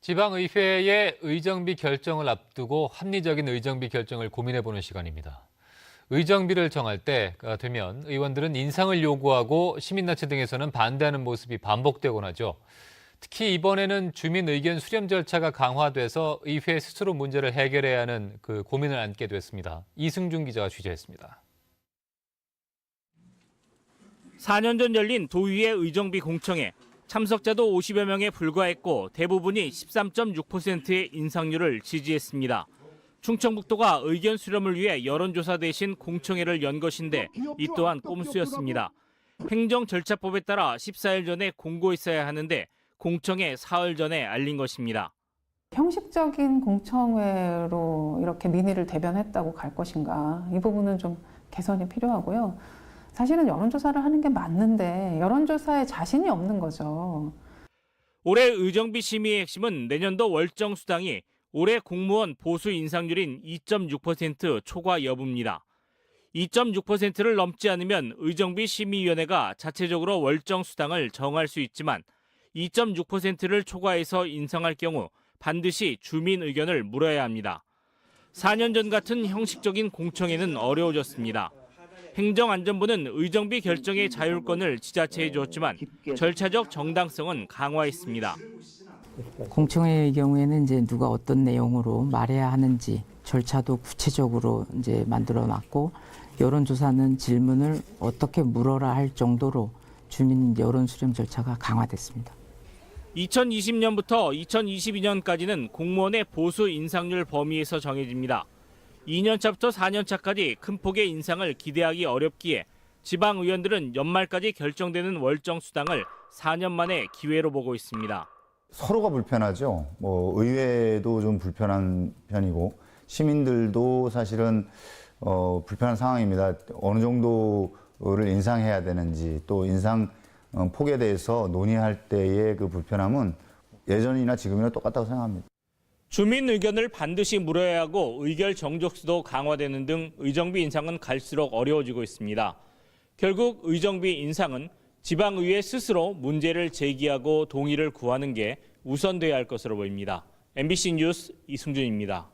지방의회의 의정비 결정을 앞두고 합리적인 의정비 결정을 고민해보는 시간입니다. 의정비를 정할 때가 되면 의원들은 인상을 요구하고 시민단체 등에서는 반대하는 모습이 반복되곤 하죠. 특히 이번에는 주민 의견 수렴 절차가 강화돼서 의회 스스로 문제를 해결해야 하는 그 고민을 안게 됐습니다. 이승준 기자가 취재했습니다. 4년 전 열린 도의회 의정비 공청회. 참석자도 50여 명에 불과했고 대부분이 13.6%의 인상률을 지지했습니다. 충청북도가 의견 수렴을 위해 여론조사 대신 공청회를 연 것인데 이 또한 꼼수였습니다. 행정절차법에 따라 14일 전에 공고했어야 하는데 공청회 사흘 전에 알린 것입니다. 형식적인 공청회로 이렇게 민의를 대변했다고 갈 것인가, 이 부분은 좀 개선이 필요하고요. 사실은 여론조사를 하는 게 맞는데 여론조사에 자신이 없는 거죠. 올해 의정비 심의의 핵심은 내년도 월정 수당이 올해 공무원 보수 인상률인 2.6% 초과 여부입니다. 2.6%를 넘지 않으면 의정비 심의위원회가 자체적으로 월정 수당을 정할 수 있지만 2.6%를 초과해서 인상할 경우 반드시 주민 의견을 물어야 합니다. 4년 전 같은 형식적인 공청회는 어려워졌습니다. 행정안전부는 의정비 결정의 자율권을 지자체에 주었지만 절차적 정당성은 강화했습니다. 공청회의 경우에는 이제 누가 어떤 내용으로 말해야 하는지 절차도 구체적으로 이제 만들어놨고, 여론조사는 질문을 어떻게 물어라 할 정도로 주민 여론 수렴 절차가 강화됐습니다. 2020년부터 2022년까지는 공무원의 보수 인상률 범위에서 정해집니다. 2년차부터 4년차까지 큰 폭의 인상을 기대하기 어렵기에 지방 의원들은 연말까지 결정되는 월정 수당을 4년 만에 기회로 보고 있습니다. 서로가 불편하죠. 의회도 좀 불편한 편이고 시민들도 사실은 불편한 상황입니다. 어느 정도를 인상해야 되는지, 또 인상 폭에 대해서 논의할 때의 그 불편함은 예전이나 지금이나 똑같다고 생각합니다. 주민 의견을 반드시 물어야 하고 의결 정족수도 강화되는 등 의정비 인상은 갈수록 어려워지고 있습니다. 결국 의정비 인상은 지방의회 스스로 문제를 제기하고 동의를 구하는 게 우선돼야 할 것으로 보입니다. MBC 뉴스 이승준입니다.